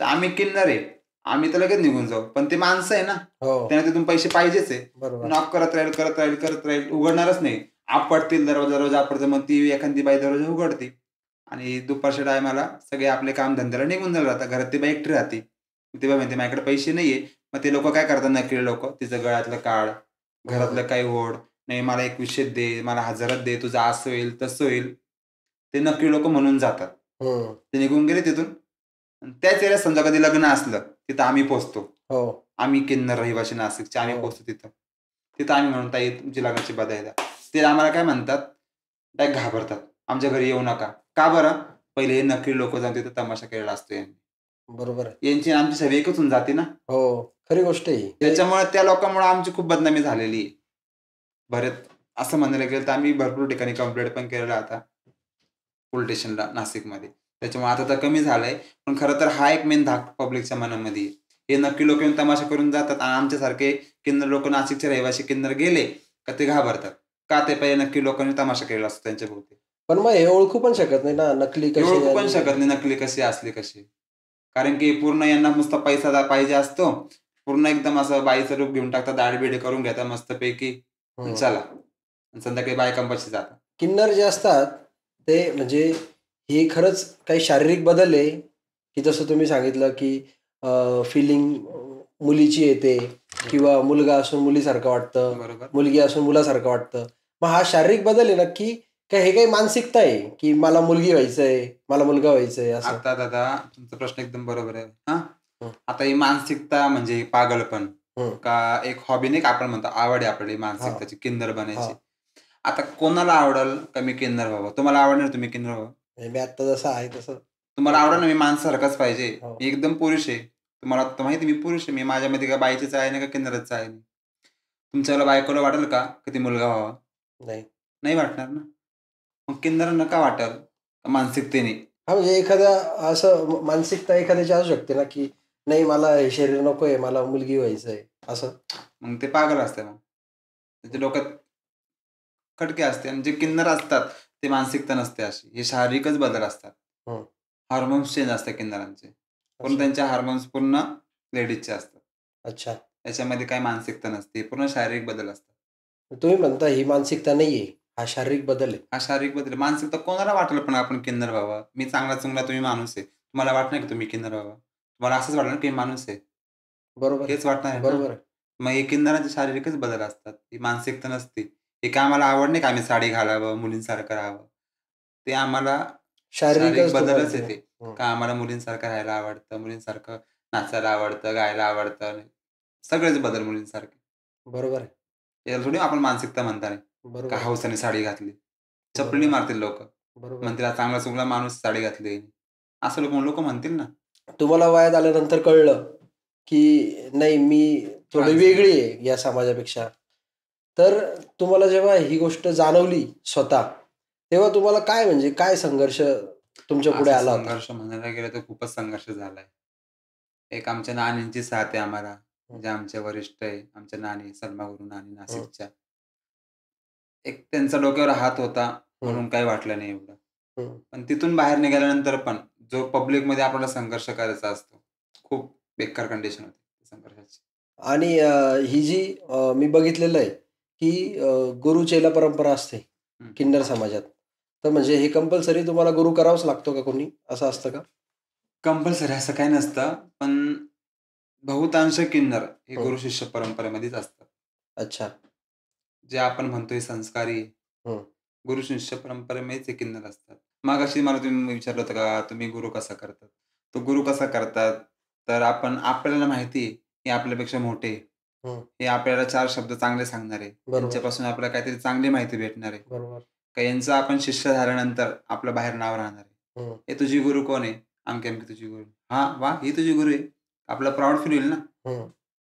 तर आम्ही किन्नर आहे. आम्ही तर लगेच निघून जाऊ. पण ते माणसं आहे ना, हो. त्यांना तिथून पैसे पाहिजेच आहे. बरोबर. नॉक करत राहील, करत राहील, करत राहील. उघडणारच नाही. आपटतील दरवाजा आपटतील. मग ती एखादी बाई दरवाजा उघडते. आणि दुपारच्या टायमाला सगळे आपले कामधंद्याला निघून जायला राहतात. घरात ती बाई एकटी राहते. ती बाई म्हणते, "माझ्याकडे पैसे नाहीये." मग ते लोकं काय करतात, नकली लोकं, तिचं गळ्यातलं काढ, हं, घरातलं काही ओढ, "नाही मला 2100त दे, मला 1000त दे, तुझं असं होईल, तसं होईल." ते नकली लोकं म्हणून जातात. हं. ते निघून गेले तिथून. आणि त्याच एरियात समजा कधी लग्न असलं, तिथं आम्ही पोहोचतो. हो, आम्ही किन्नर रहिवासी नाशिकचे, आम्ही हो. पोहोचतो तिथं. तिथं आम्ही म्हणू, "ताई तुमची लग्नाची बधाई द्या." ते आम्हाला काय म्हणतात, डायरेक्ट घाबरतात. "आमच्या घरी येऊ नका." का बरं? पहिले हे नकली लोकं जाऊन तिथं तमाशा केलेला असतो यांनी. बरोबर आहे. यांची आणि आमची सवय एकच होऊन जाते ना. हो, खरी गोष्ट आहे ही. त्याच्यामुळे त्या लोकांमुळे आमची खूप बदनामी झालेली आहे. बरेच असं म्हणायला गेलं तर आम्ही भरपूर ठिकाणी कंप्लेंट पण केलेलं आता. पोलीस स्टेशनला नाशिकमध्ये. त्याच्यामुळे आता तर कमी झालंय, पण खरं तर हा एक मेन धाक पब्लिकच्या मनामध्ये आहे. हे नक्की लोक येऊन तमाशा करून जातात आणि आमच्यासारखे किन्नर लोक, नाशिकचे रहिवासी किन्नर गेले का ते घाबरतात. का ते पहिले नक्की लोकांनी तमाशा केलेला असतो त्यांच्या भोवती. पण मग हे ओळखू पण शकत नाही ना नकली हे कशी ओळखू पण आणि- शकत नाही नकली कशी असली कशी. कारण की पूर्ण यांना नुसता पैसा पाहिजे असतो. पूर्ण एकदम असं बाईचं रूप घेऊन टाकतात, दाढी बिडी करून घेतात मस्तपैकी, हम्म. चला आणि संध्याकाळी बायकांपाशी जातात. किन्नर जे असतात ते म्हणजे हे खरंच काही शारीरिक बदल आहे की जसं तुम्ही सांगितलं की फिलिंग मुलीची येते किंवा मुलगा असून मुलीसारखं वाटतं, बरोबर. मुलगी असून मुलासारखं वाटतं. मग हा शारीरिक बदल आहे नक्की का हे काही मानसिकता आहे की मला मुलगी व्हायचंय, मला मुलगा व्हायचंय असं? आता दादा तुमचा प्रश्न एकदम बरोबर आहे. हा, हं. आता ही मानसिकता म्हणजे पागलपण हं. का एक हॉबी नाही का आपण म्हणतो, आवड आहे आपली मानसिकताची किन्नर बनायची. आता कोणाला आवडल का मी किन्नर व्हावं? तुम्हाला आवडणार तुम्ही किन्नर व्हावं? म्हणजे मी आता जसं आहे तसं तुम्हाला आवडणार ना मी माणसासारखाच पाहिजे, हो. मी एकदम पुरुष आहे. तुम्हाला तर माहिती मी पुरुष आहे, मी माझ्यामध्ये का बाईचीच आहे नाही का किन्नरच आहे नाही. तुमच्याला बायकोला वाटेल का ती मुलगा व्हावा? नाही. नाही वाटणार ना. मग किन्नरांना का वाटेल? मानसिकतेने. हा म्हणजे एखाद्या असं मानसिकता एखाद्याची असू शकते ना की नाही मला हे शरीर नको आहे, मला मुलगी व्हायचंय असं. मग ते पागल असते. मग त्याच्या डोक्यात खटके असते. आणि जे किन्नर असतात ते मानसिकता नसते अशी, हे शारीरिकच बदल असतात. हं. हार्मोन्स चेंज असतात किन्नरांचे. पूर्ण अच्छा. त्यांचे हार्मोन्स पूर्ण लेडीजचे असतात. अच्छा. त्याच्यामध्ये काही मानसिकता नसते, पूर्ण शारीरिक बदल असतात. तुम्ही म्हणता ही मानसिकता नाहीये, हा शारीरिक बदल आहे. हा शारीरिक बदल. मानसिकता कोणाला वाटलं पण आपण किन्नर व्हावा? मी चांगला चुंगला, तुम्ही माणूस आहे, तुम्हाला वाटणार की तुम्ही किन्नर व्हावा? तुम्हाला असंच वाटणार की माणूस आहे, बरोबर आहे. हेच वाटणार आहे ना. बरोबर आहे. मग हे किन्नरांचे शारीरिकच बदल असतात, ही मानसिकता नसते. हे काय आम्हाला आवड नाही का आम्ही साडी घालावं, मुलींसारखं राहावं, ते आम्हाला शारीरिक शारीरिकच बदलच तुम्हाला येते. हं. का आम्हाला मुलींसारखं राहायला आवडतं, मुलींसारखं नाचायला आवडतं, गायला आवडतं, सगळेच बदल मुलींसारखे. बरोबर आहे. याला थोडी आपण मानसिकता म्हणता नाही. बरोबर का आहे. हौसाने साडी घातली, चपली बरोबर. मारतील लोक, बरोबर. म्हणतील हा चांगला चुंगला माणूस साडी घातली, असं लोक म्हणतील ना. तुम्हाला वयात आल्यानंतर कळलं की नाही मी थोडी वेगळी आहे या समाजापेक्षा, तर तुम्हाला जेव्हा ही गोष्ट जाणवली स्वतः तेव्हा तुम्हाला काय म्हणजे काय संघर्ष तुमच्या पुढे असा आला होता? संघर्ष म्हणायला गेलं तर खूपच संघर्ष झालाय. एक आमच्या नानींची साथ आहे आम्हाला, जे आमचे वरिष्ठ आहे, आमच्या नानी सलमागुरू नानी नाशिकच्या. एक त्यांचा डोक्यावर हात होता म्हणून काही वाटलं नाही एवढं. हं. पण तिथून बाहेर निघाल्यानंतर पण जो पब्लिकमध्ये आपल्याला संघर्ष करायचा असतो, खूप बेकार कंडिशन होती संघर्षाची. आणि ही जी मी बघितलेलं आहे की गुरु चेला परंपरा असते हं. किन्नर समाजात, तर म्हणजे हे कंपल्सरी तुम्हाला गुरु करावाच लागतो का कोणी, असं असतं का? कंपल्सरी असं काही नसतं, पण बहुतांश किन्नर हे हं. गुरु शिष्य परंपरेमध्येच असतात. अच्छा. जे आपण म्हणतोय संस्कारी हं. गुरु शिष्य परंपरेमध्येच हे किन्नर असतात. मगाशी मला तुम्ही विचारलं होतं का तुम्ही गुरु कसा करतात? तो गुरु कसा करतात, तर आपल्याला माहिती आहे हे आपल्यापेक्षा मोठे आहे. हं. हे आपल्याला 4 शब्द चांगले सांगणार आहे. बरोबर. त्यांच्यापासून आपल्याला काहीतरी चांगली माहिती भेटणार आहे. बरोबर. का यांचं आपण शिष्य झाल्यानंतर आपलं बाहेर नाव राहणार आहे. हं. हे तुझी गुरु कोण आहे? अमकी अमकी तुझी गुरु. हां, वाह! ही तुझी गुरु आहे. आपलं प्राउड फील होईल ना. हं.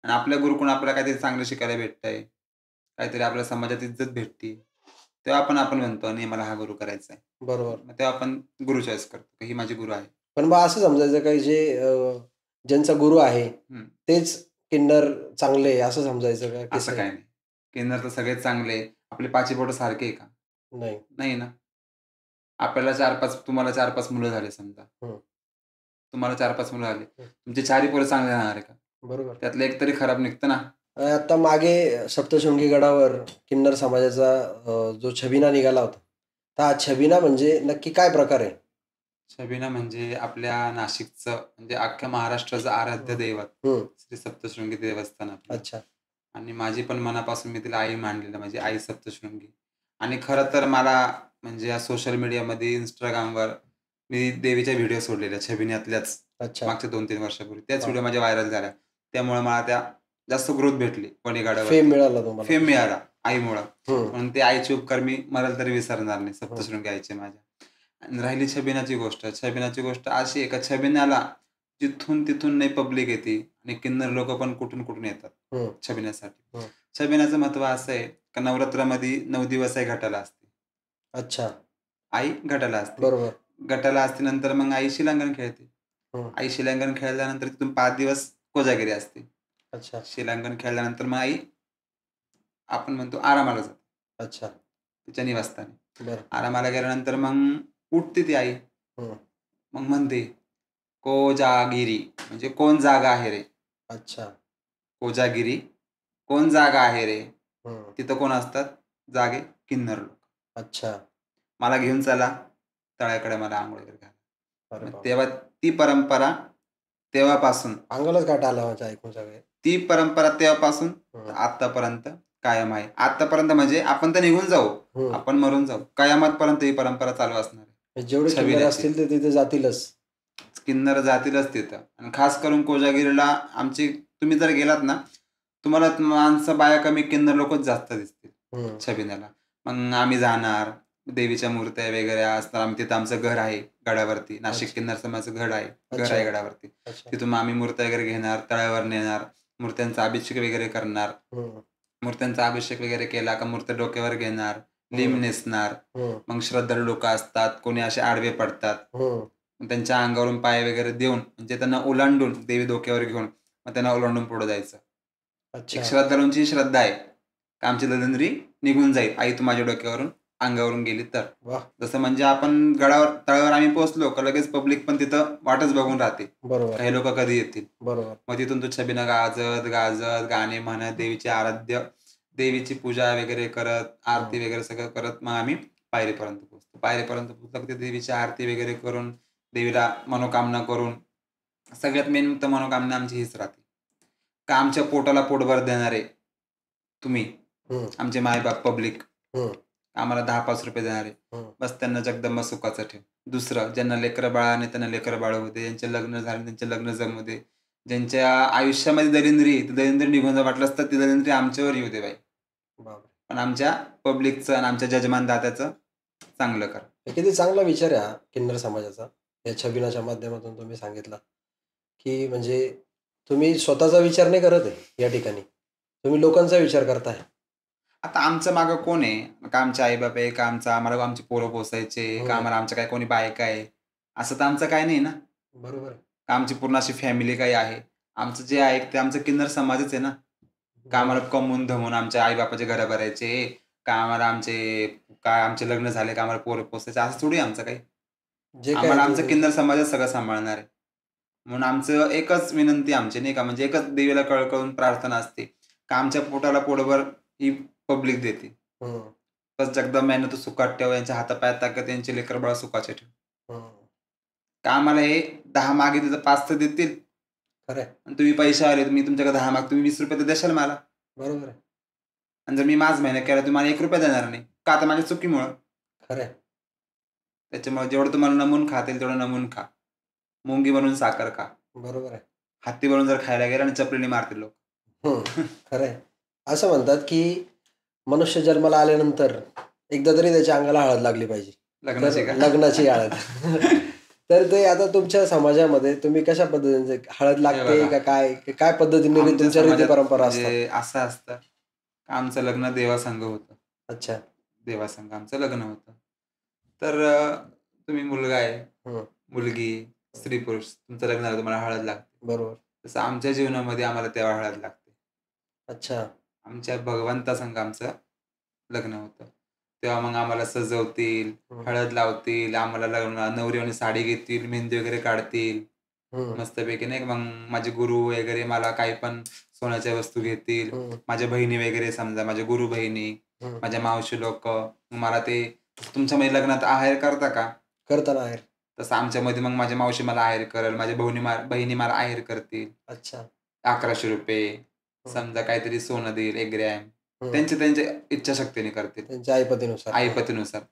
आणि आपल्या गुरुकडून आपल्याला काहीतरी चांगलं शिकायला भेटतंय. काहीतरी आपल्या समाजात इज्जत भेटते. तेव्हा आपण म्हणतो आणि मला हा गुरु करायचा आहे. बरोबर. मग तेव्हा आपण गुरु चॉईस करतो, की ही माझी गुरु आहे. पण मग असं समजायचं काही जे ज्यांचा गुरु आहे हं. तेच किन्नर चांगले आहे असं समजायचं का? असं कसं काही नाही. किन्नर तर सगळेच चांगले आहे. आपले पाची बोटं सारखे आहे का? नाही. नाही ना. आपल्याला 4-5 तुम्हाला 4-5 मुलं झाले समजा. हं. तुम्हाला 4-5 मुलं झाले. हं. तुमचे 4ही पोरं चांगले राहणार आहे का? बरोबर. त्यातलं एक तरी खराब निघतं ना. आता मागे सप्तशृंगी गडावर किन्नर समाजाचा जो छबिना निघाला होता, तर हा छबिना म्हणजे नक्की काय प्रकार आहे? छबिना म्हणजे आपल्या नाशिकचं म्हणजे अख्ख्या महाराष्ट्राचं आराध्य दैवत हं. श्री सप्तशृंगी देवस्थान आपलं. अच्छा. आणि माझी पण मनापासून मी तिला आई मानलेलं, माझी आई सप्तशृंगी. आणि खरं तर मला म्हणजे या सोशल मीडियामध्ये Instagramवर मी देवीच्या व्हिडिओ सोडलेल्या छबिन्यातल्याच अच्छा. मागच्या 2-3 वर्षापूर्वी. त्याच हां. व्हिडिओ माझ्या व्हायरल झाल्या. त्यामुळे मला त्या जास्त ग्रोथ भेटली फेम वणीगडावरती. मिळाला तुम्हाला. फेम मिळाला आईमुळं. हं. म्हणून ते आईचे उपकार मी मरेल तरी विसरणार नाही, सप्तशृंगी आईचे माझ्या. आणि राहिली छबिनाची गोष्ट. छबिनाची गोष्ट अशी आहे का छबिन्याला जिथून तिथून नाही पब्लिक येते आणि किन्नर लोकं पण कुठून कुठून येतात हं. छबिन्यासाठी. हं. छबिन्याचं महत्त्व असं आहे का नवरात्रामध्ये 9 दिवस आहे घटाला असते. अच्छा. आई गटाला असते. बरोबर. गटाला असते नंतर मग आई शिलांगण खेळते. हं. आई शिलांगण खेळल्यानंतर तिथून 5 दिवस कोजागिरी असते. अच्छा. शिलांगण खेळल्यानंतर मग आई आपण म्हणतो आरामाला जाते अच्छा. तिच्या निवासस्थानी. बरं. आरामाला गेल्यानंतर मग उठते ती आई. हं. मग म्हणते कोजागिरी म्हणजे कोण जागा आहे रे. अच्छा. कोजागिरी कोण जागा आहे रे. हं. तिथं कोण असतात जागे किन्नर लोक. अच्छा. मला घेऊन चला तळ्याकडे मला आंघोळ वगैरे घाला. अरे मग बाप. तेव्हा ती परंपरा तेव्हापासून अंगालाच काटा आला माझ्या ऐकून सगळे. ती परंपरा तेव्हापासून हं. आतापर्यंत कायम आहे. आतापर्यंत म्हणजे आपण तर निघून जाऊ, हं. आपण मरून जाऊ, कयामतपर्यंत ही परंपरा चालू असणार आहे. जेवढे किन्नर छबिन्याची. असतील ते तिथे जातीलच. किन्नर जातीलच तिथं. आणि खास करून कोजागिरीला आमची तुम्ही जर गेलात ना तुम्हाला माणसं बाया कमी किन्नर लोकच जास्त दिसतील हं. छबिन्याला. मग आम्ही जाणार देवीच्या मूर्त्या वगैरे असतात. आम्ही तिथं आमचं घर आहे गडावरती. नाशिक अच्छा. किन्नर समाजाचं घर आहे अच्छा. गडावरती. अच्छा. तिथून मग आम्ही मूर्त्या वगैरे घेणार, तळ्यावर नेणार, मूर्त्यांचा अभिषेक वगैरे करणार. हं. मूर्त्यांचा अभिषेक वगैरे केला का मूर्त्या डोक्यावर घेणार, लिंब नेसणार. हं. मग श्रद्धाळू लोक असतात, कोणी असे आडवे पडतात. हं. मग त्यांच्या अंगावरून पाय वगैरे देऊन म्हणजे त्यांना ओलांडून देवी डोक्यावर घेऊन मग त्यांना ओलांडून पुढे जायचं. एक अच्छा. श्रद्धाळूंची श्रद्धा आहे का आमची दलिंद्री निघून जाईल आई तू माझ्या डोक्यावरून अंगावरून गेली तर. वाह. जसं म्हणजे आपण गडावर तळावर आम्ही पोहोचलो का लगेच पब्लिक पण तिथं वाटच बघून राहते बरोबर. काही लोक कधी येतील. बरोबर. मग तिथून तू छबिना गाजत गाजत गाणे म्हणत देवीची आराध्य देवीची पूजा वगैरे करत आरती वगैरे सगळं करत मग आम्ही पायरीपर्यंत पोहोचतो. पायरीपर्यंत पोहोचलो की देवीची आरती वगैरे करून देवीला मनोकामना करून सगळ्यात मेन तर मनोकामना आमची हीच राहते का आमच्या पोटाला पोटभर देणारे तुम्ही हं. आमचे मायबाप पब्लिक हं. आम्हाला 10-5 रुपये देणारे हं. बस त्यांना जगदंबा सुखाचं ठेव. दुसरं ज्यांना लेकरं बाळ आणि त्यांना लेकरं बाळ होते, ज्यांचे लग्न झाले त्यांचे लग्न जमू दे, ज्यांच्या आयुष्यामध्ये दलिंद्री ती दलिंद्री निघून जर वाटलं असतं ती दलिंद्री आमच्यावर येऊ दे बाई. बापरे. पण आमच्या पब्लिकचं आणि आमच्या जजमान दात्याचं चांगलं कर. हे किती चांगला विचार आहे हा किन्नर समाजाचा. या छबिनाच्या माध्यमातून तुम्ही सांगितला की म्हणजे तुम्ही स्वतःचा विचार नाही करत आहे या ठिकाणी, तुम्ही लोकांचा विचार करताय. आता आमचं मागं कोण आहे का आमचे आईबाप आहे का आम्हाला आमची पोरं पोसायचे का आम्हाला आमच्या काय कोणी बायका आहे असं तर आमचं काय नाही ना. बरोबर आहे. का आमची पूर्ण अशी फॅमिली काही आहे. आमचं जे आहे ते आमचं किन्नर समाजच आहे ना. का आम्हाला कमवून धमून आमच्या आईबापाचे घरं भरायचे का आम्हाला आमचे लग्न झाले का आम्हाला पोरं पोसायचे असं थोडी आमचं काही. जे काय आम्हाला आहे आमचं ते- किन्नर समाजच सगळं सांभाळणार आहे. म्हणून आमचं एकच विनंती आमची नाही का म्हणजे एकच देवीला कळकळून प्रार्थना असते का आमच्या पोटाला पोटभर ही पब्लिक देते. हं. बस जगदंबाने तू सुखात ठेव, यांच्या हातापायात ताकद, यांचे लेकर बाळ सुखाचे ठेव. हं. का आम्हाला हे 10 मागे तिथं 5 तर देतील खरं आहे. आणि तुम्ही पैसे आले मी तुमच्याकडे 10 माग तुम्ही 20 रुपये तर देशाल मला. बरोबर आहे. आणि जर मी माझ महिन्यात केला तुम्ही मला 1 रुपया देणार नाही का आता माझ्या चुकीमुळं. खरं आहे. त्याच्यामुळे जेवढं तुम्हाला नमून खाता येईल तेवढं नमून खा. मुंगी बनवून साखर खा. बरोबर आहे. हत्ती बनवून जर खायला गेला आणि चपलीने मारतील लोक. खरं आहे. असं म्हणतात की मनुष्य जन्माला आल्यानंतर एकदा तरी त्याच्या अंगाला हळद लागली पाहिजे. लग्नाचे तर का लग्नाची हळद. तर ते आता तुमच्या समाजामध्ये तुम्ही कशा पद्धतीने हळद लागते का काय काय पद्धतीने आमच्या तुमच्या रीती समाजात परंपरा असतात? म्हणजे असं असतं का आमचं लग्न देवासंग होतं. अच्छा. देवासंग आमचं लग्न होतं. तर तुम्ही मुलगा आहे हं. मुलगी स्त्री पुरुष तुमचं लग्न झालं तुम्हाला हळद लागते. बरोबर. तसं आमच्या जीवनामध्ये आम्हाला तेव्हा हळद लागते. अच्छा. आमच्या भगवंतासंग आमचं लग्न होतं. तेव्हा मग आम्हाला सजवतील, हं. हळद लावतील, आम्हाला नवरीवाणी साडी घेतील, मेहंदी वगैरे काढतील हं. मस्तपैकी नाही का. मग माझे गुरु वगैरे मला काही पण सोन्याच्या वस्तू घेतील. हं. माझ्या बहिणी वगैरे समजा माझ्या गुरु बहिणी हं. माझ्या मावशी लोक मला ते तुमच्यामध्ये लग्नात आहेर करता का करताना आहे. तसं आमच्यामध्ये मग माझ्या मावशी मला आहेर करेल, माझ्या बहिणी मला आहेर करतील. अच्छा. 1100 रुपये समजा काहीतरी सोनं देईल 1 ग्रॅम. हं. त्यांच्या इच्छाशक्तीने करतील त्यांच्या आईपतीनुसार. आईपतीनुसार.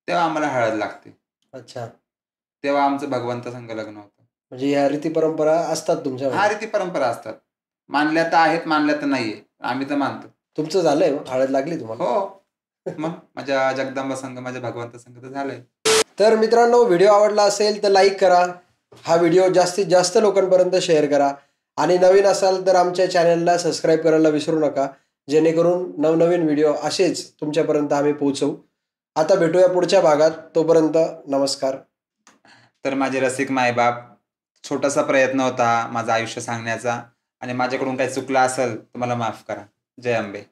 तेव्हा आम्हाला हळद लागते. अच्छा. तेव्हा आमचं भगवंतासंग लग्न होतं. म्हणजे ह्या रीती परंपरा असतात हा तुमच्या? रीती परंपरा असतात. मानल्या तर आहेत मानल्या तर नाहीये. आम्ही तर मानतो. तुमचं झालंय मग? हळद लागली तुम्हाला? हो मग माझ्या जगदंबा संघ माझ्या भगवंता संघ तर झालंय. तर मित्रांनो, व्हिडिओ आवडला असेल तर लाईक करा. हा व्हिडिओ जास्तीत जास्त लोकांपर्यंत शेअर करा आणि नवीन असाल तर आमच्या चॅनलला सबस्क्राईब करायला विसरू नका, जेणेकरून नवनवीन व्हिडिओ असेच तुमच्यापर्यंत आम्ही पोहोचवू. आता भेटूया पुढच्या भागात. तोपर्यंत नमस्कार. तर माझे रसिक मायबाप, छोटासा प्रयत्न होता माझं आयुष्य सांगण्याचा, आणि माझ्याकडून काही चुकलं असेल तर मला माफ करा. जय अंबे.